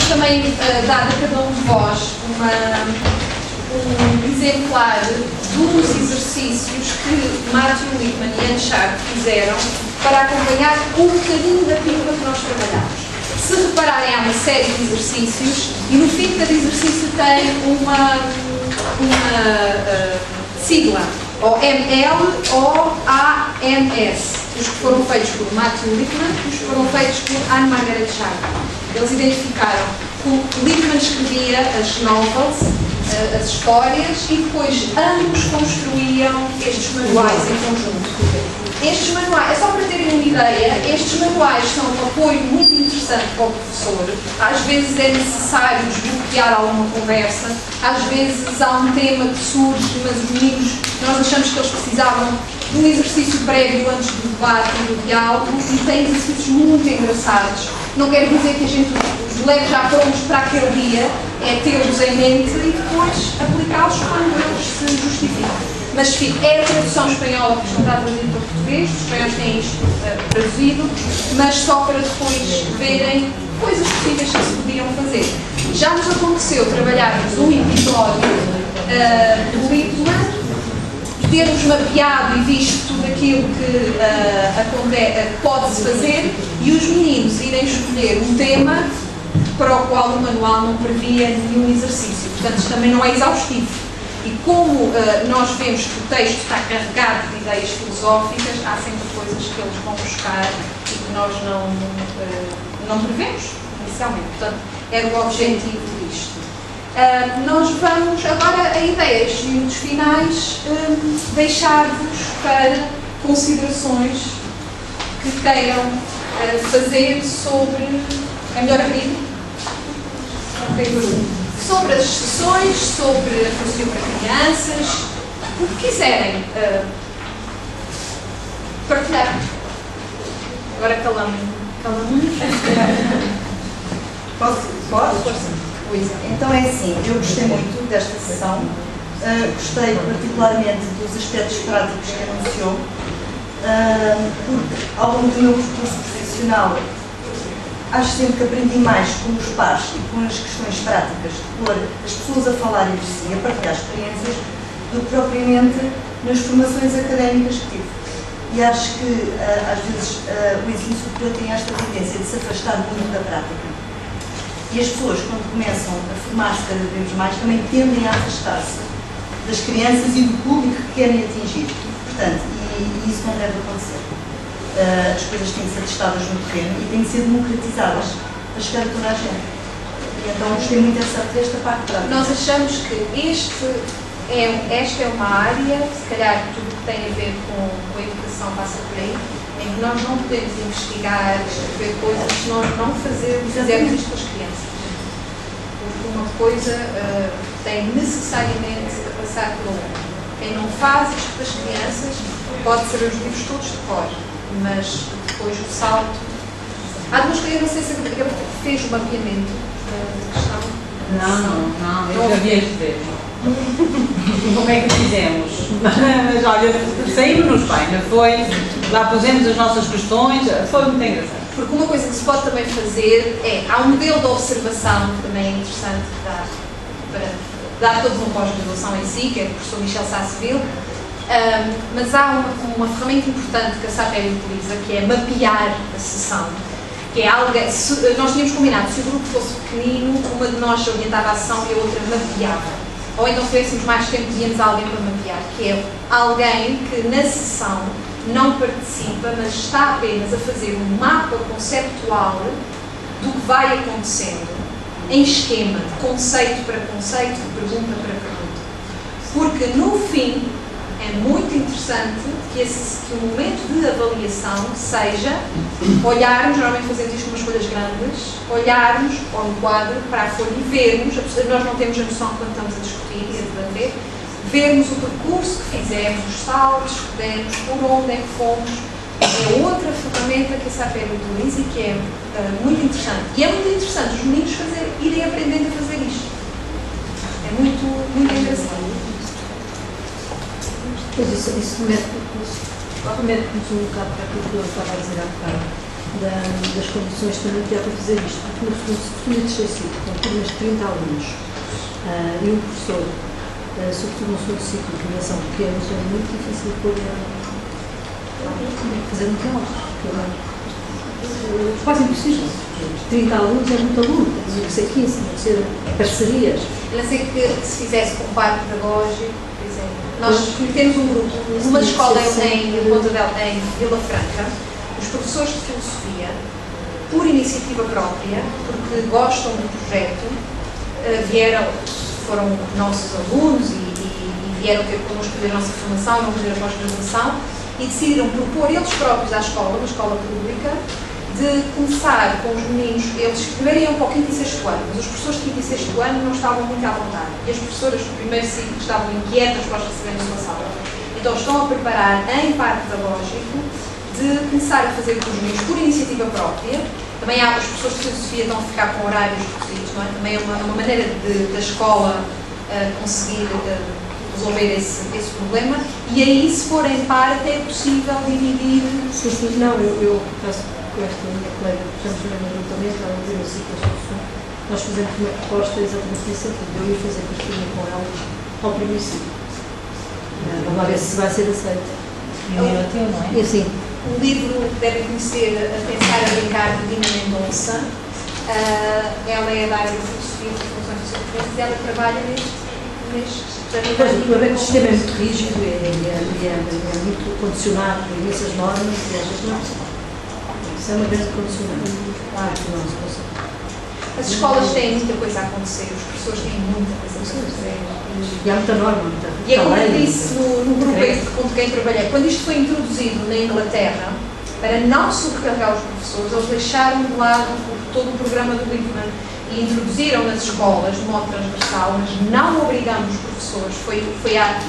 também dar a cada um de vós um exemplar dos exercícios que Matthew Lipman e Anne Sharp fizeram para acompanhar um bocadinho da pílula que nós trabalhamos. Se repararem, há uma série de exercícios e no fim de cada exercício tem uma sigla, ou ML ou AMS. Os que foram feitos por Matthew Lipman e os que foram feitos por Anne Margaret Sharp. Eles identificaram que Lipman escrevia as novels, as histórias, e depois ambos construíam estes manuais em conjunto. Estes manuais, é só para terem uma ideia, estes manuais são um apoio muito interessante para o professor. Às vezes é necessário desbloquear alguma conversa, às vezes há um tema que surge, mas os meninos, nós achamos que eles precisavam de um exercício prévio antes do debate e do diálogo, e tem exercícios muito engraçados. Não quero dizer que a gente os leve já prontos para aquele dia, é tê-los em mente e depois aplicá-los quando eles se justificam. Mas é a tradução espanhola que está traduzida para português, os espanhóis têm isto traduzido, mas só para depois verem coisas possíveis que se podiam fazer. Já nos aconteceu trabalharmos um episódio do Lipman, termos mapeado e visto tudo aquilo que pode-se fazer e os meninos irem escolher um tema para o qual o manual não previa nenhum exercício. Portanto, isto também não é exaustivo. E como nós vemos que o texto está carregado de ideias filosóficas, há sempre coisas que eles vão buscar e que nós não prevemos inicialmente. Portanto, era o objetivo disto. Nós vamos agora a ideias e nos finais deixar-vos para considerações que queiram fazer sobre a melhor abrir. Sobre as sessões, sobre a filosofia para crianças, o que quiserem partilhar. Agora calamos. Posso? Então é assim, eu gostei muito desta sessão, gostei particularmente dos aspectos práticos que anunciou, porque ao longo do meu percurso profissional acho sempre que aprendi mais com os pares e com as questões práticas de pôr as pessoas a falar entre si, a partilhar experiências, do que propriamente nas formações académicas que tive. E acho que, às vezes, o ensino superior tem esta tendência de se afastar muito da prática. E as pessoas, quando começam a formar-se cada vez mais, também tendem a afastar-se das crianças e do público que querem atingir. Portanto, e isso não deve acontecer. As coisas têm que ser testadas no terreno e têm que ser democratizadas para chegar a toda a gente. E então gostei muito desta parte prática. Nós achamos que esta é uma área, se calhar tudo que tem a ver com a educação passa por aí, em que nós não podemos investigar, escrever coisas se nós não fizermos isto com as crianças. Porque uma coisa tem necessariamente a passar pelo mundo. Quem não faz isto com as crianças pode saber os livros todos de cor, mas depois o salto. Há duas coisas, não sei se ele fez o mapeamento da questão. Não, eu já vi este texto. Como é que fizemos? Mas olha, saímos-nos bem, não foi? Lá pusemos as nossas questões, foi muito engraçado. Porque uma coisa que se pode também fazer há um modelo de observação que também é interessante para dar todos uma pós-graduação em si, que é do professor Michel Sasseville. Mas há uma ferramenta importante que a SAPER utiliza, que é mapear a sessão. Que é algo, nós tínhamos combinado, se o grupo fosse pequenino, uma de nós orientava a sessão e a outra mapeava. Ou então, se tivéssemos mais tempo, dizíamos a alguém para mapear, que é alguém que na sessão não participa, mas está apenas a fazer um mapa conceptual do que vai acontecendo, em esquema, de conceito para conceito, de pergunta para pergunta. Porque, no fim, é muito interessante que o momento de avaliação seja olharmos, normalmente fazemos isto com umas folhas grandes, olharmos ao quadro para a folha e vermos, nós não temos a noção quando estamos a discutir e a debater, vermos o percurso que fizemos, os saltos que demos, por onde é que fomos. É outra ferramenta que a SAPER utiliza e que é muito interessante. E é muito interessante os meninos irem aprendendo a fazer isto. É muito, muito engraçado. Pois isso remete-nos um bocado para aquilo que eu estava a dizer há bocado. das condições também que há para fazer isto, porque no segundo e terceiro ciclo, com turmas de 30 alunos e um professor, sobretudo no segundo ciclo, que ainda são pequenos, é muito difícil fazer um diálogo. Quase impossível. 30 alunos é muito aluno, tinha que ser 15, tinha que ser parcerias. Eu não sei que se fizesse com um par pedagógico, por exemplo. Nós temos um grupo, uma escola em Ponta Delgada, em Vila Franca, os professores de filosofia, por iniciativa própria, porque gostam do projeto, foram nossos alunos e vieram ter connosco fazer a nossa formação, vão fazer a pós-graduação, e decidiram propor eles próprios à escola, uma escola pública, de começar com os meninos, eles primeiro iam para o 5º e 6º ano, mas os professores de 5º e 6º ano não estavam muito à vontade, e as professoras do primeiro ciclo estavam inquietas para os receberem na sua sala. Então estão a preparar, em par pedagógico, de começar a fazer com os meninos por iniciativa própria. Também os professores de filosofia estão a ficar com horários reduzidos, não é? Também é uma maneira da escola conseguir resolver esse problema, e aí, se for em par, até é possível dividir. Sim, não, eu faço com esta minha colega, estamos no mesmo agrupamento, ela dizer o ciclo social, nós fizemos uma proposta exatamente nesse sentido, eu ia fazer partilha com ela ao primeiro ciclo. Vamos ver se vai ser aceito. E o meu teu, não é? E assim, O livro deve conhecer A Pensar a Brincar, de Dina Mendonça. Ela é da área de filosofia e funções socioculturais e ela trabalha neste o sistema é muito rígido e é muito condicionado por imensas normas e às vezes não. Isso é uma grande condicionante. As escolas têm muita coisa a acontecer, os professores têm muita coisa a acontecer. E há muita norma, E é como eu disse no grupo com quem trabalhei, quando isto foi introduzido na Inglaterra, para não sobrecarregar os professores, eles deixaram de lado todo o programa do Whitman e introduziram nas escolas de modo transversal, mas não obrigando os professores. Foi a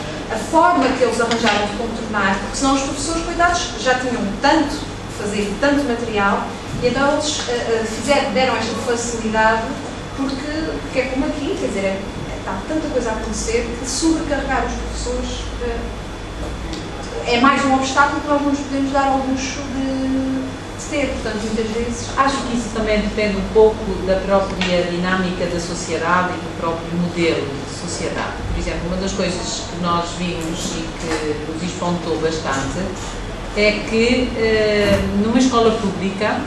forma que eles arranjaram de contornar, porque senão os professores, coitados, já tinham tanto a fazer, tanto material, e então eles deram esta facilidade, porque é como aqui, quer dizer, está tanta coisa a acontecer que sobrecarregar os professores é mais um obstáculo que nós não nos podemos dar ao luxo de ter. Portanto, muitas vezes. Acho que isso também depende um pouco da própria dinâmica da sociedade e do próprio modelo de sociedade. Por exemplo, uma das coisas que nós vimos e que nos espantou bastante é que numa escola pública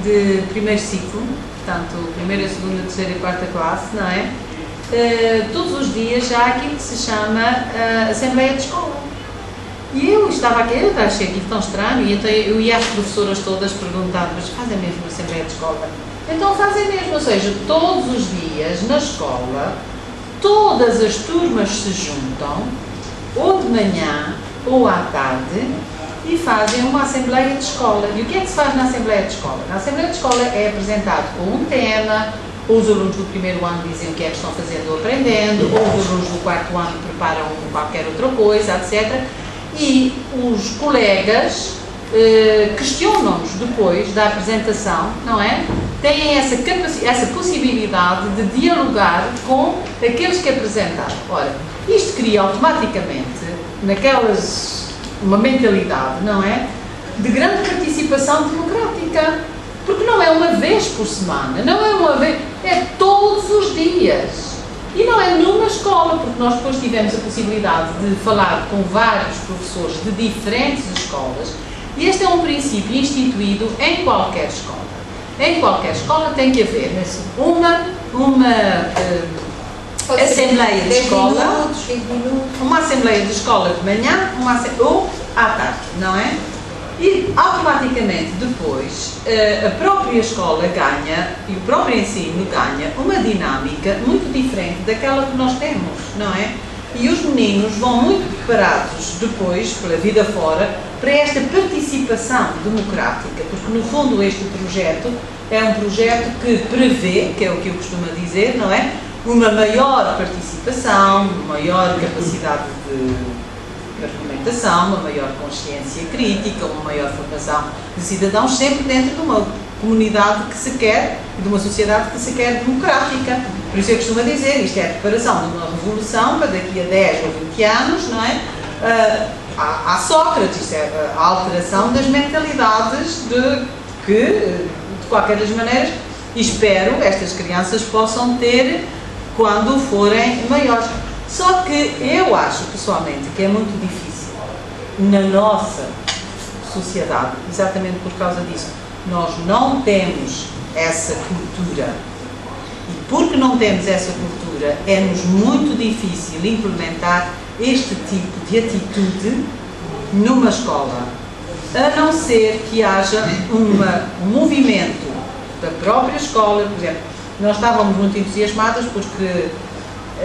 de primeiro ciclo, portanto, primeira, segunda, terceira e quarta classe, não é? Todos os dias há aquilo que se chama Assembleia de Escola. E eu estava aqui, eu achei aquilo tão estranho, e então eu ia às professoras todas perguntar, mas fazem mesmo Assembleia de Escola? Então fazem mesmo, ou seja, todos os dias na escola, todas as turmas se juntam, ou de manhã ou à tarde, e fazem uma Assembleia de Escola. E o que é que se faz na Assembleia de Escola? Na Assembleia de Escola é apresentado com um tema, ou os alunos do primeiro ano dizem o que é que estão fazendo ou aprendendo, ou os alunos do quarto ano preparam qualquer outra coisa, etc. E os colegas questionam-nos depois da apresentação, não é? Têm essa possibilidade de dialogar com aqueles que apresentaram. Ora, isto cria automaticamente uma mentalidade, não é? De grande participação democrática. Porque não é uma vez por semana, não é uma vez, é todos os dias. E não é numa escola, porque nós depois tivemos a possibilidade de falar com vários professores de diferentes escolas, e este é um princípio instituído em qualquer escola. Em qualquer escola tem que haver uma assembleia de escola, 20 minutos. uma assembleia de escola de manhã, ou à tarde, não é? E automaticamente depois a própria escola ganha e o próprio ensino ganha uma dinâmica muito diferente daquela que nós temos, não é? E os meninos vão muito preparados depois, pela vida fora, para esta participação democrática, porque no fundo este projeto é um projeto que prevê, que é o que eu costumo dizer, não é? Uma maior participação, uma maior capacidade de argumentação, uma maior consciência crítica, uma maior formação de cidadãos, sempre dentro de uma comunidade que se quer, de uma sociedade que se quer democrática. Por isso eu costumo dizer, isto é a preparação de uma revolução para daqui a 10 ou 20 anos, não é? Há Sócrates, isto é a alteração das mentalidades que, de qualquer das maneiras, espero estas crianças possam ter quando forem maiores. Só que eu acho, pessoalmente, que é muito difícil na nossa sociedade, exatamente por causa disso. Nós não temos essa cultura. E porque não temos essa cultura, é-nos muito difícil implementar este tipo de atitude numa escola. A não ser que haja um movimento da própria escola. Por exemplo, nós estávamos muito entusiasmadas porque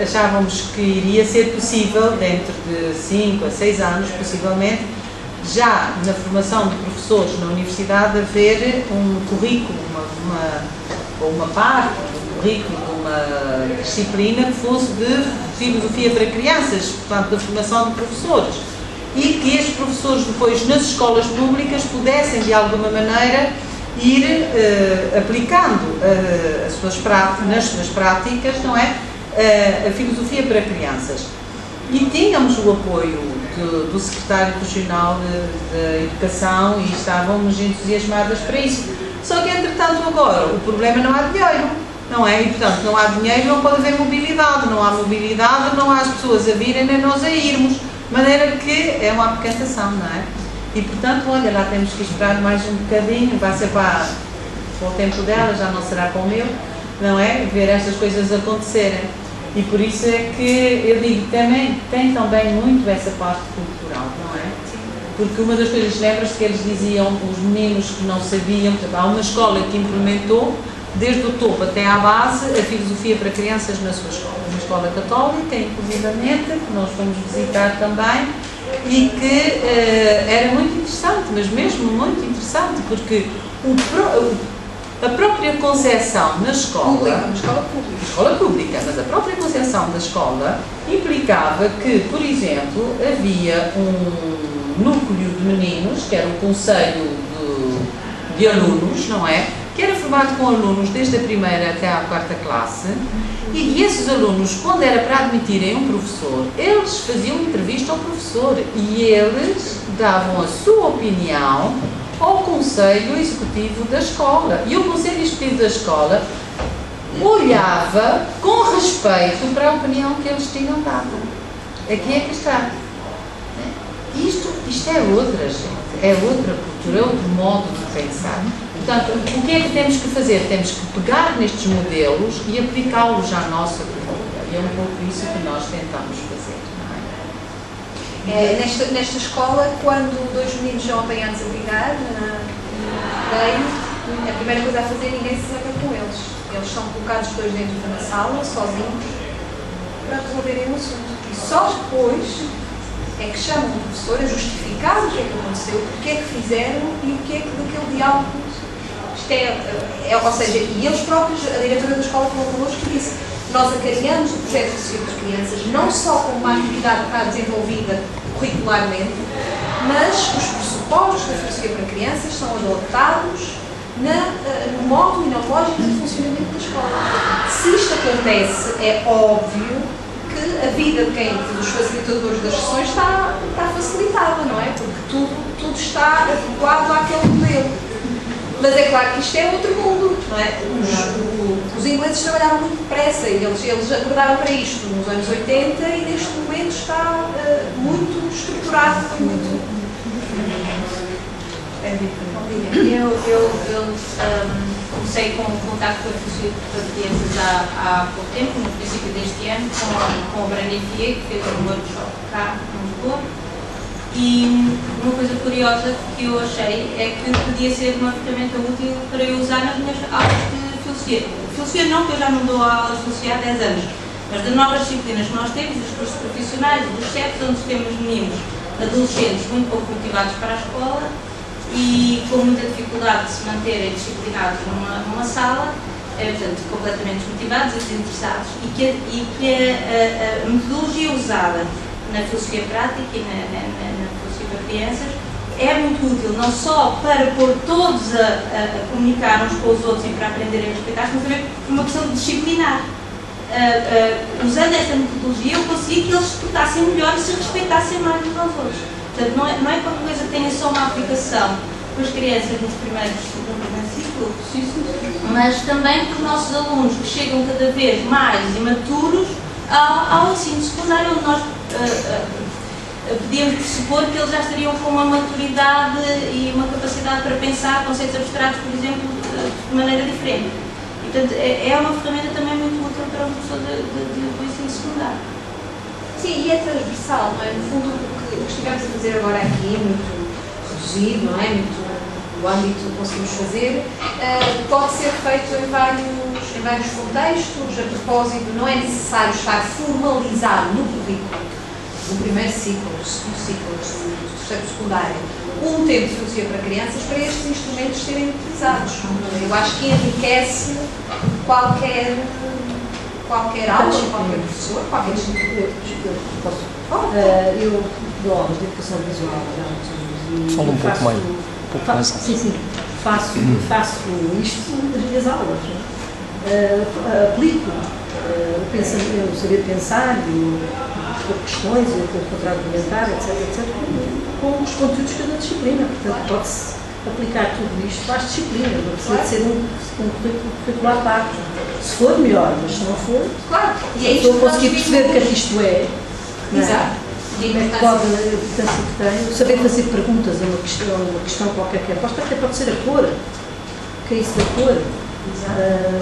achávamos que iria ser possível, dentro de 5 a 6 anos, possivelmente, já na formação de professores na universidade, haver um currículo, uma parte do currículo, uma disciplina que fosse de filosofia para crianças, portanto, da formação de professores. E que estes professores depois, nas escolas públicas, pudessem, de alguma maneira, ir aplicando nas suas práticas, não é? A filosofia para crianças. E tínhamos o apoio do Secretário Regional de Educação e estávamos entusiasmadas para isso. Só que, entretanto, agora, o problema não há dinheiro, não é? E, portanto, não há dinheiro, não pode haver mobilidade. Não há mobilidade, não há as pessoas a virem nem nós a irmos. De maneira que é uma apoquentação, não é? E, portanto, olha, lá temos que esperar mais um bocadinho, vai ser para o tempo dela, já não será com o meu, não é? Ver estas coisas acontecerem. E por isso é que eu digo, tem também muito essa parte cultural, não é? Porque uma das coisas, lembras-te que eles diziam, os meninos que não sabiam, portanto, há uma escola que implementou, desde o topo até à base, a filosofia para crianças na sua escola. Uma escola católica, inclusivamente, que nós fomos visitar também, e que era muito interessante, mas mesmo muito interessante, porque a própria concepção na escola, escola pública, mas a própria concepção da escola implicava que, por exemplo, havia um núcleo de meninos, que era um conselho de alunos, não é? Que era formado com alunos desde a primeira até à 4ª classe, e esses alunos, quando era para admitirem um professor, eles faziam entrevista ao professor e eles davam a sua opinião ao Conselho Executivo da Escola. E o Conselho Executivo da Escola olhava com respeito para a opinião que eles tinham dado. Aqui é que está. Isto é outra, gente. É outra cultura, é outro modo de pensar. Portanto, o que é que temos que fazer? Temos que pegar nestes modelos e aplicá-los à nossa cultura. E é um pouco isso que nós tentamos fazer. Nesta escola, quando 2 meninos são apanhados a brigar no recreio, a primeira coisa a fazer, ninguém se zanga com eles. Eles são colocados depois dentro de uma sala, sozinhos, para resolverem o assunto. E só depois é que chamam o professor a justificar o que é que aconteceu, o que é que fizeram e o que é que daquele diálogo. Ou seja, e eles próprios, a diretora da escola falou connosco e disse: nós acarinhamos o projeto social das crianças não só como uma atividade que está desenvolvida curricularmente, mas os pressupostos da filosofia para crianças são adotados no modo e na lógica de funcionamento da escola. Se isto acontece, é óbvio que a vida dos facilitadores das sessões está facilitada, não é? Porque tudo está adequado àquele modelo. Mas é claro que isto é outro mundo, não é? Os ingleses trabalhavam muito depressa e eles acordaram para isto nos anos 80 e neste momento está muito estruturado, muito... Eu comecei com o contacto com a filosofia para crianças há pouco tempo, no princípio deste ano, com o Brandon Fier, que fez um workshop cá no Lisboa. E uma coisa curiosa que eu achei é que podia ser uma ferramenta útil para eu usar nas minhas aulas de filosofia. Filosofia não, que eu já não dou aulas de filosofia há 10 anos, mas das novas disciplinas que nós temos, dos cursos profissionais, dos CEPs, onde temos meninos, adolescentes muito pouco motivados para a escola e com muita dificuldade de se manterem disciplinados numa sala, portanto, completamente desmotivados e desinteressados, e que a metodologia usada na filosofia prática e na filosofia para crianças é muito útil, não só para pôr todos a comunicar uns com os outros e para aprenderem a respeitar, mas também por uma questão de disciplinar. Usando esta metodologia, eu consegui que eles se portassem melhor e se respeitassem mais uns aos outros. Portanto, não é qualquer coisa que tenha só uma aplicação com as crianças nos primeiros fluxo, mas também que os nossos alunos que chegam cada vez mais imaturos ao ensino secundário, onde nós podíamos pressupor que eles já estariam com uma maturidade e uma capacidade para pensar conceitos abstratos, por exemplo, de maneira diferente. E, portanto, é uma ferramenta também muito útil para um professor do ensino secundário. Sim, e é transversal, não é? No fundo, o que estivemos a fazer agora aqui é muito reduzido, não é? Muito o âmbito que conseguimos fazer, pode ser feito em vários contextos. A propósito, não é necessário estar formalizado no currículo do primeiro ciclo, do segundo ciclo, do terceiro secundário, um tempo de filosofia para crianças, para estes instrumentos serem utilizados. Eu acho que enriquece qualquer aula, qualquer professor, qualquer disciplina. Eu dou aulas de educação visual já há muitos anos. Fala um pouco mais. Sim, faço isto nas minhas aulas. Aplico o saber pensar e questões, o contra-argumentar, etc., com os conteúdos de cada disciplina. Portanto, pode-se aplicar tudo isto às disciplinas, não precisa de ser um currículo à parte. Se for, melhor, mas se não for, claro. E é isto conseguir perceber o que é que isto é. Exato. E a importância que tem, saber fazer perguntas a uma questão qualquer que aposta, até pode ser a cor. O que é isso da cor?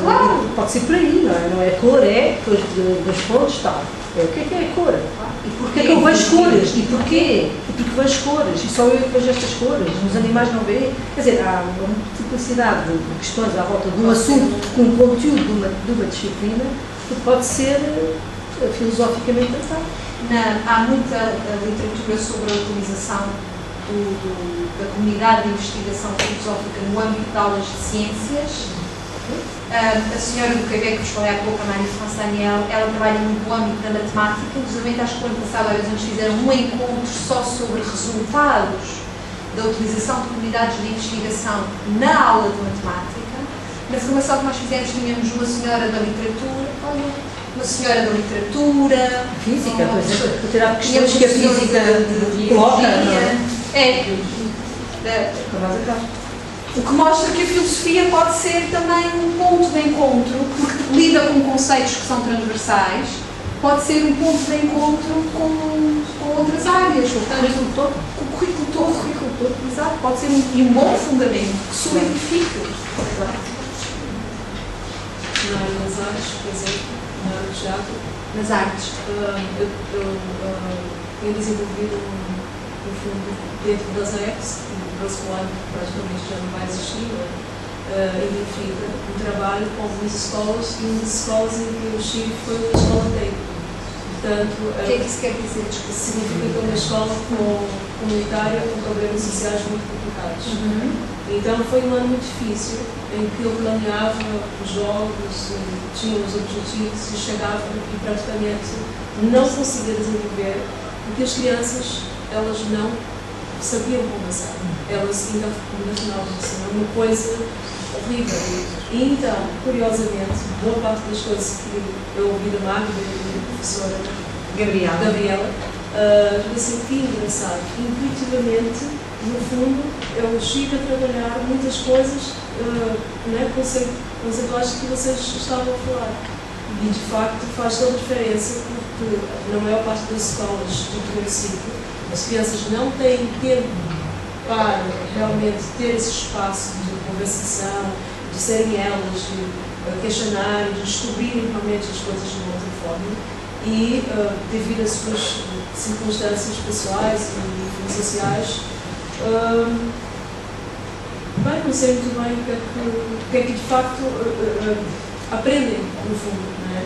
Claro. Pode ser por aí, não é? Não é a cor, é depois das fontes tal. O que é a cor? E porquê é que eu vejo cores? E porquê? E porque vejo cores? E só eu que vejo estas cores? Os animais não veem? Quer dizer, há uma multiplicidade de questões à volta de um assunto com um conteúdo de uma disciplina que pode ser filosoficamente tratado. Há muita literatura sobre a utilização da comunidade de investigação filosófica no âmbito de aulas de ciências. A senhora do Quebec, que vos falei há pouco, a Marie-France Daniel, ela trabalha muito no âmbito da matemática. Inclusive, acho que o ano passado, há 2 anos, fizeram um encontro só sobre resultados da utilização de comunidades de investigação na aula de matemática. Na formação que nós fizemos, tínhamos uma senhora da literatura, uma senhora da literatura, física, por exemplo, por tirar questões que a física coloca. O que mostra que a filosofia pode ser também um ponto de encontro, porque lida com conceitos que são transversais, pode ser um ponto de encontro com outras áreas, portanto, com o currículo todo, exato, pode ser um bom fundamento que solidifique. Nas artes, por exemplo, na área do teatro, nas artes, eu tenho desenvolvido um fundo dentro das artes, o escolar praticamente já não vai existir, identifica um trabalho com algumas escolas e uma das escolas em que eu estive foi uma escola técnica. Portanto, o que é que isso quer dizer? Significa que é uma escola comunitária com problemas sociais muito complicados. Então foi um ano muito difícil, em que eu planeava os jogos, tinha os objetivos e chegava e praticamente não conseguia desenvolver, porque as crianças, elas não sabiam conversar. Elas ainda no final é uma coisa horrível. E então, curiosamente, boa parte das coisas que eu ouvi da Magda e da professora Gabriela, assim, que engraçado. Intuitivamente, no fundo, eu chego a trabalhar muitas coisas conceituais que vocês estavam a falar. E, de facto, faz toda a diferença, porque na maior parte das escolas do primeiro ciclo, as crianças não têm tempo para realmente ter esse espaço de conversação, de serem elas, de questionar, de descobrirem realmente as coisas de uma outra forma. E, devido às suas circunstâncias pessoais e sociais, não sei muito bem o que é que de facto aprendem, no fundo, né?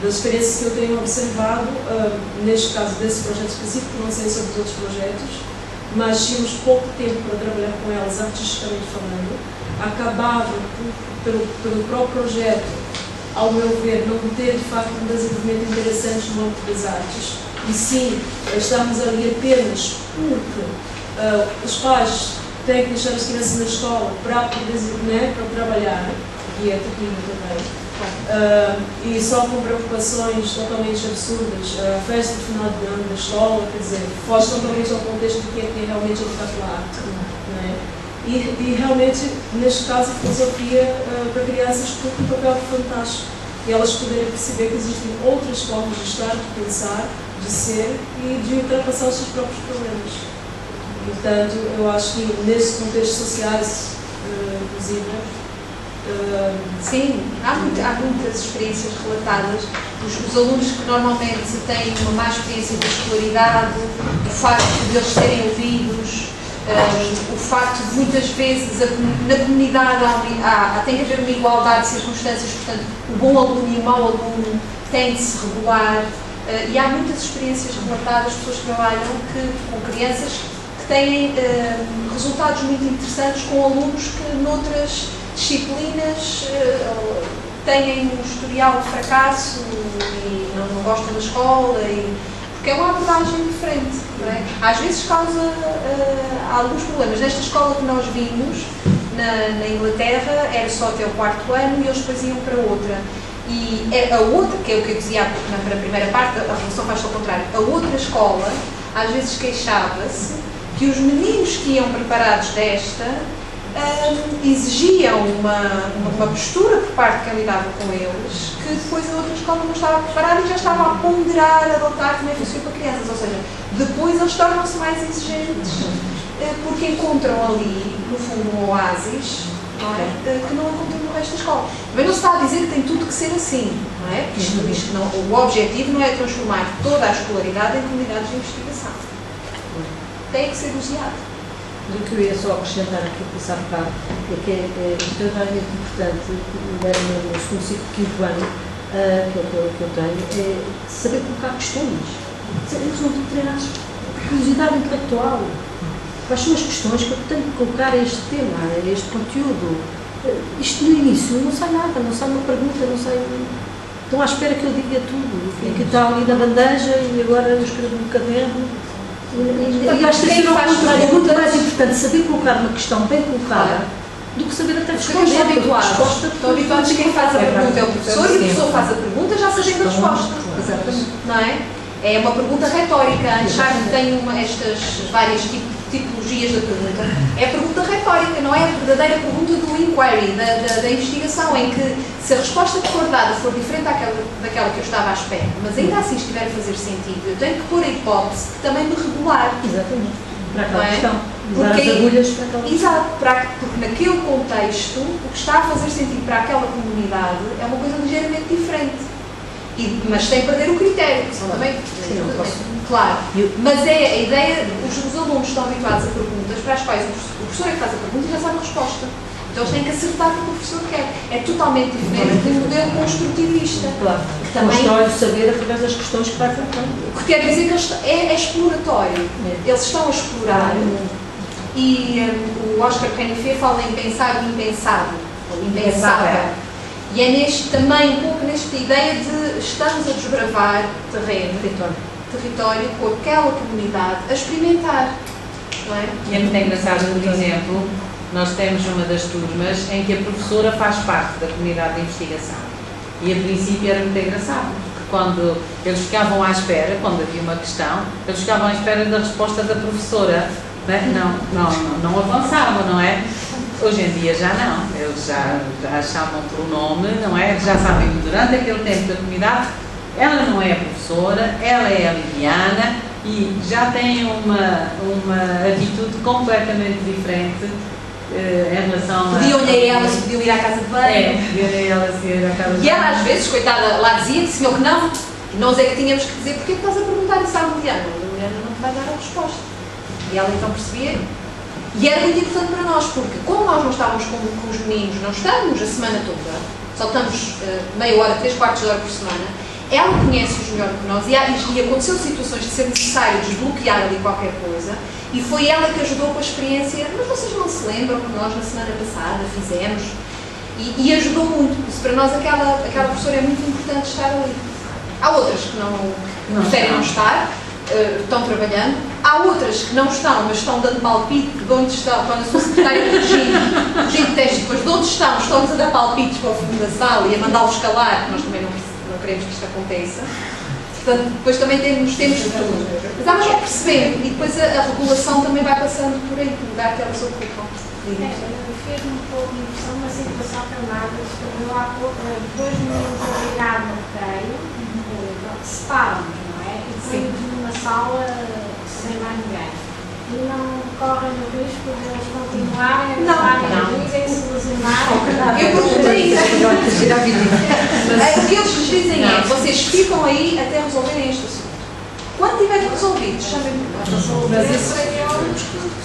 Das experiências que eu tenho observado, neste caso desse projeto específico, não sei sobre os outros projetos, mas tínhamos pouco tempo para trabalhar com elas, artisticamente falando. Acabava, pelo próprio projeto, ao meu ver, não ter de facto um desenvolvimento interessante no âmbito das artes, e sim, estamos ali apenas porque os pais têm que deixar as crianças na escola para poder, para trabalhar, e é terrível também, e só com preocupações totalmente absurdas, a festa de final de ano da escola, quer dizer, foge totalmente ao contexto do que é realmente educar pela arte, não é? E realmente, neste caso, a filosofia para crianças cumpre um papel fantástico. E elas poderem perceber que existem outras formas de estar, de pensar, de ser e de ultrapassar os seus próprios problemas. Portanto, eu acho que nesse contexto sociais, inclusive, sim, há muitas experiências relatadas. Os alunos que normalmente têm uma má experiência de escolaridade, o facto de eles serem ouvidos, o facto de muitas vezes na comunidade tem que haver uma igualdade de circunstâncias, portanto, o bom aluno e o mau aluno têm de se regular. E há muitas experiências relatadas, pessoas que trabalham com crianças que têm resultados muito interessantes com alunos que noutras disciplinas têm um historial de fracasso e não gostam da escola, porque é uma abordagem diferente, não é? Às vezes causa alguns problemas. Nesta escola que nós vimos, na Inglaterra, era só até o 4º ano e eles depois iam para outra. E a outra, que é o que eu dizia na primeira parte, a relação faz ao contrário, a outra escola às vezes queixava-se que os meninos que iam preparados desta exigiam uma postura por parte de quem lidava com eles, que depois a outra escola não estava preparada e já estava a ponderar, a adotar como é que funciona para crianças. Ou seja, depois eles tornam-se mais exigentes, porque encontram ali, no fundo, um oásis, não é? Que não encontram no resto da escola. Mas não se está a dizer que tem tudo que ser assim, não é? Isto não, o objetivo não é transformar toda a escolaridade em comunidades de investigação. Tem que ser usado. O que eu ia só acrescentar aqui para passar para cá é que é extremamente importante, no segundo ciclo, 5º ano, que eu tenho, é saber colocar questões. Eles não têm que treinar curiosidade intelectual. Quais são as questões que eu tenho que colocar a este tema, a este conteúdo? Isto no início não sai nada, não sai uma pergunta, não sai. Estão à espera que eu diga tudo. E que está ali na bandeja e agora eu escrevo no caderno. E acho que é muito mais importante saber colocar uma questão bem colocada do que saber até responder. Estão habituados, quem faz a pergunta é o professor e o professor faz a pergunta já sabendo a resposta. Exatamente. Não é? É uma pergunta retórica. Já tem estas várias tipologias da pergunta. É a pergunta retórica, não é a verdadeira pergunta do inquiry, da investigação, em que se a resposta que for dada for diferente daquela que eu estava à espera, mas ainda assim estiver a fazer sentido, eu tenho que pôr a hipótese que também me regular. Exatamente. Para aquela é? questão. Porque, as agulhas para aquela questão. Exato, porque naquele contexto, o que está a fazer sentido para aquela comunidade é uma coisa ligeiramente diferente. Mas sem perder o critério, porque senão também. Sim, não posso. Claro. Mas é a ideia, os alunos estão habituados a perguntas para as quais o professor é que faz a pergunta e já sabe a resposta. Então eles têm que acertar o que o professor quer. É totalmente diferente do modelo construtivista. Claro. Que também constrói o saber através das questões que vai colocando. O que quer dizer que é exploratório. Eles estão a explorar. E o Oscar Canifé fala em pensar o impensável, ou impensável. E é também um pouco nesta ideia de estamos a desbravar território com aquela comunidade a experimentar. Não é? E é muito engraçado, por exemplo, nós temos uma das turmas em que a professora faz parte da comunidade de investigação. E a princípio era muito engraçado, porque quando eles ficavam à espera, quando havia uma questão, eles ficavam à espera da resposta da professora. Não avançavam, não é? Hoje em dia já não, eles já chamam pelo nome, não é? Já sabem que durante aquele tempo da comunidade, ela não é a professora, ela é a Liliana e já têm uma atitude completamente diferente em relação a... Pediam-lhe a ela se podiam ir à casa de banho. Pediam-lhe a ela se ir à casa de banho. E ela às vezes, coitada, lá dizia que senhor que não, e nós é que tínhamos que dizer porque é que estás a perguntar isso à Liliana? A Liliana não te vai dar a resposta. E ela então percebia. E era muito importante para nós, porque como nós não estávamos com os meninos, não estamos a semana toda, só estamos meia hora, 3/4 de hora por semana, ela conhece-os melhor que nós e aconteceu situações de ser necessário desbloquear ali qualquer coisa e foi ela que ajudou com a experiência. Mas vocês não se lembram que nós na semana passada fizemos? E ajudou muito, porque para nós aquela professora é muito importante estar ali. Há outras que não preferem não estar, estão trabalhando. Há outras que não estão, mas estão dando palpite de onde estão, quando a sua secretária corrigindo teste, depois de onde estão-nos a dar palpites para o fundo da sala e a mandá-los calar, que nós também não queremos que isto aconteça. Portanto, depois também temos de tudo. Mas há mais é percebendo, e depois a regulação também vai passando por aí, por lugar que elas ocupam. Fez-me um pouco de impressão uma situação tramada. Eu há pouco, depois de nos obrigar no recreio, separam-nos, não é? E põem-nos numa sala sem mais ninguém. E não correm o risco de eles continuarem a levarem a luz e se lesionarem. Eu perguntei isso. O que eles nos dizem é: vocês ficam aí até resolverem este assunto. Quando tiverem resolvido, chamem-me. Mas isso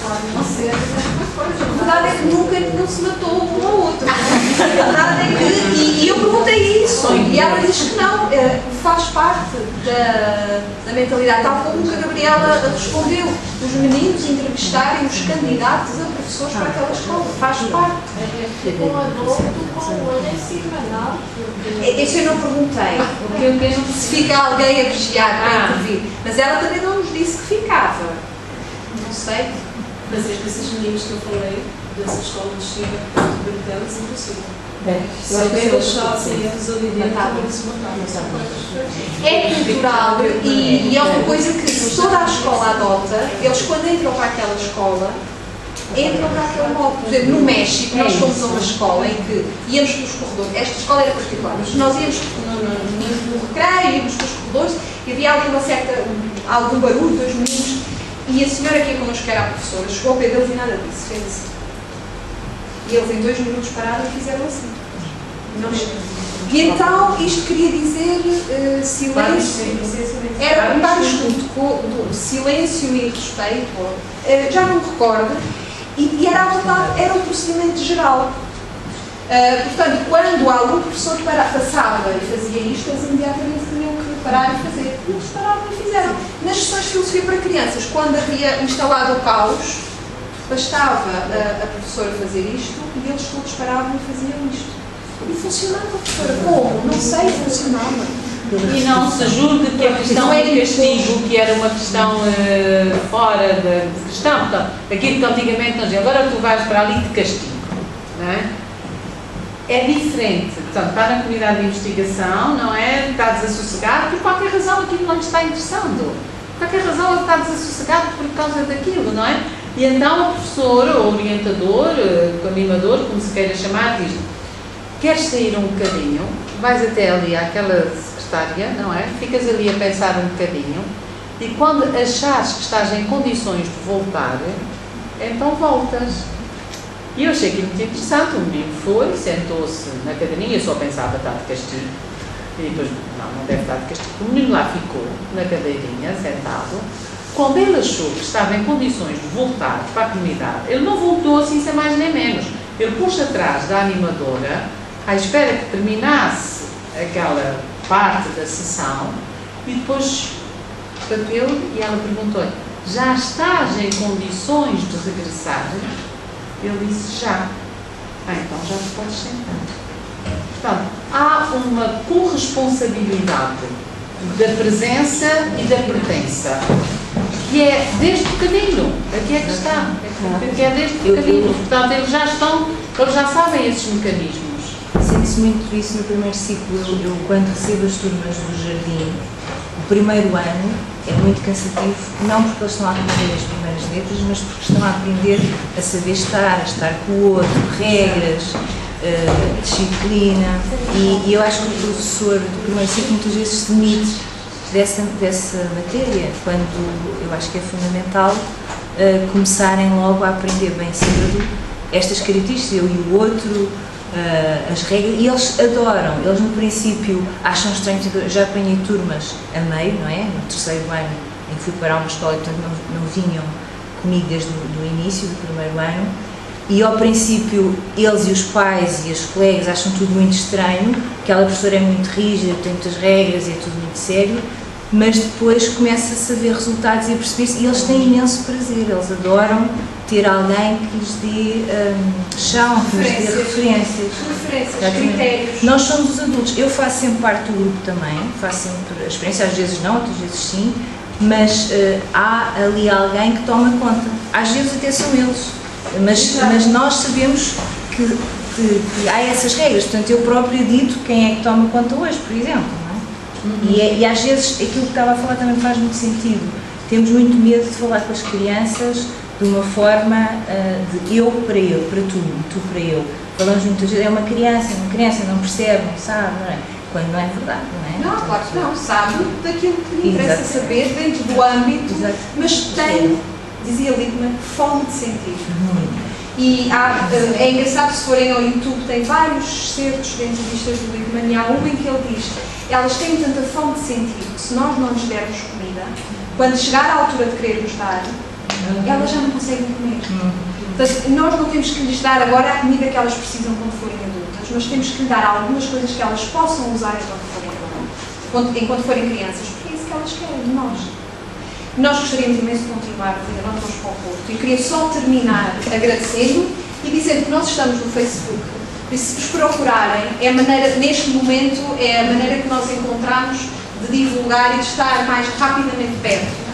Pode não ser a mesma coisa. A verdade é que nunca nenhum se matou um ao outro. A verdade é que, e eu perguntei isso, e ela diz que não, faz parte da mentalidade, tal como a Gabriela respondeu, os meninos entrevistarem os candidatos a professores para aquela escola, faz parte. Com o adulto, com o olho em cima, não? Isso eu não perguntei, se fica alguém a vigiar para intervir, mas ela também não nos disse que ficava. Não sei. Mas esses meninos que eu falei, dessa escola de China, perto de Bertelos, impossível. Se eles achassem eles ali dentro, eles se matavam. É cultural e é uma coisa que toda a escola adota. Eles, quando entram para aquela escola, entram para aquele modo. Por exemplo, no México, nós fomos a uma escola em que íamos pelos corredores. Esta escola era particular, mas nós íamos no recreio, íamos pelos corredores e havia algum barulho dos meninos. E a senhora que ia connosco, que era a professora, chegou ao pé deles e nada disso, fez assim. E eles em 2 minutos pararam e fizeram assim. E então isto queria dizer silêncio, era para escuto, silêncio e respeito, já não me recordo, e era à vontade, era um procedimento geral. Portanto, quando algum professor passava e fazia isto, eles imediatamente tinham que parar e fazer. Eles pararam e fizeram. Nas sessões de filosofia para crianças, quando havia instalado o caos, bastava a professora fazer isto e eles todos paravam e faziam isto. E funcionava, professora. Como? Não sei, funcionava. E não se julgue que a questão do castigo, que era uma questão fora da questão, portanto, aquilo que antigamente nós dizíamos, agora tu vais para ali de castigo, não é? É diferente, portanto, está na comunidade de investigação, não é? Está desassossegado por qualquer razão aquilo não lhe está interessando. Por qualquer razão ele está desassossegado por causa daquilo, não é? E então o professor, ou orientador, o animador, como se queira chamar, diz: queres sair um bocadinho, vais até ali àquela secretária, não é? Ficas ali a pensar um bocadinho e quando achares que estás em condições de voltar, então voltas. E eu achei aquilo muito interessante. O menino foi, sentou-se na cadeirinha, eu só pensava estar de castigo. E depois, não deve estar de castigo. O menino lá ficou, na cadeirinha, sentado. Quando ele achou que estava em condições de voltar para a comunidade, ele não voltou assim sem mais nem menos. Ele pôs-se atrás da animadora, à espera que terminasse aquela parte da sessão, e depois bateu e ela perguntou-lhe: já estás em condições de regressar? Ele disse: já. Então já te podes sentar. Portanto, há uma corresponsabilidade da presença e da pertença, que é desde pequenino. Aqui é que está. Que é desde pequenino. Portanto, eles já sabem esses mecanismos. Sente-se muito isso no primeiro ciclo. Eu, quando recebo as turmas do jardim, o primeiro ano é muito cansativo, não porque eles estão a aprender as primeiras letras, mas porque estão a aprender a saber estar, a estar com o outro, regras, disciplina, e eu acho que o professor do primeiro ciclo muitas vezes se demite dessa matéria, quando eu acho que é fundamental começarem logo a aprender bem cedo estas características, eu e o outro, as regras, e eles adoram. Eles no princípio acham estranho. Já apanhei turmas a meio, não é? No terceiro ano em que fui para uma escola e portanto não vinham comigo desde o início do primeiro ano, e ao princípio eles e os pais e os colegas acham tudo muito estranho, aquela professora é muito rígida, tem muitas regras, é tudo muito sério, mas depois começa-se a ver resultados e a perceber-se, e eles têm imenso prazer, eles adoram ter alguém que lhes dê chão, que lhes dê referências, critérios. Nós somos os adultos, eu faço sempre parte do grupo também, faço sempre a experiência, às vezes não, outras vezes sim, mas há ali alguém que toma conta, às vezes até são eles, mas nós sabemos que há essas regras, portanto eu próprio dito quem é que toma conta hoje, por exemplo, não é? E às vezes aquilo que estava a falar também faz muito sentido. Temos muito medo de falar com as crianças de uma forma de eu para tu para eu. Falamos muitas vezes, é uma criança não percebe, não sabe, não é? Quando não é verdade, não é? Não, claro que não, sabe daquilo que lhe interessa saber dentro do âmbito, mas tem, dizia Lippmann, fome de sentir. E é engraçado, se forem ao YouTube, tem vários certos de entrevistas do Lippmann e há uma em que ele diz: elas têm tanta fome de sentir que se nós não lhes dermos comida, quando chegar à altura de querer nos dar, elas já não conseguem comer. Portanto, nós não temos que lhes dar agora a comida que elas precisam quando forem adultas, mas temos que lhes dar algumas coisas que elas possam usar enquanto forem crianças, porque é isso que elas querem de nós. Nós gostaríamos imenso de continuar a fazer nós para o Porto e queria só terminar agradecendo e dizendo que nós estamos no Facebook. E se vos procurarem, é a maneira, neste momento, é a maneira que nós encontramos de divulgar e de estar mais rapidamente perto.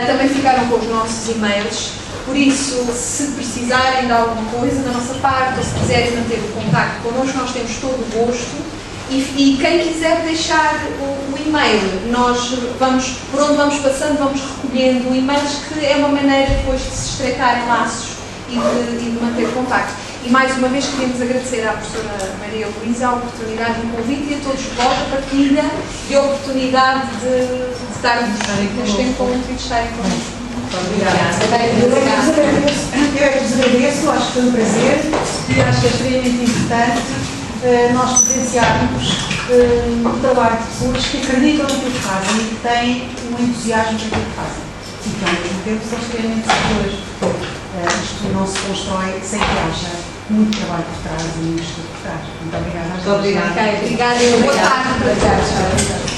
Também ficaram com os nossos e-mails, por isso, se precisarem de alguma coisa da nossa parte ou se quiserem manter o contacto connosco, nós temos todo o gosto. E quem quiser deixar o e-mail, nós vamos, por onde vamos passando, vamos recolhendo e-mails, que é uma maneira depois de se estreitarem laços e de manter contacto. E mais uma vez queremos agradecer à professora Maria Luísa a oportunidade do convite e a todos vós a partilha e a oportunidade de estarmos neste encontro e de estarem connosco. Eu é que vos agradeço, acho que foi um prazer e acho que é extremamente importante nós presenciarmos o trabalho de pessoas que acreditam naquilo que fazem e que têm um entusiasmo naquilo que fazem. E que ao mesmo tempo são extremamente seguras. Isto não se constrói sem que haja muito trabalho por trás e muito estudo por trás. Muito obrigada. Muito obrigada. Obrigada. Boa tarde.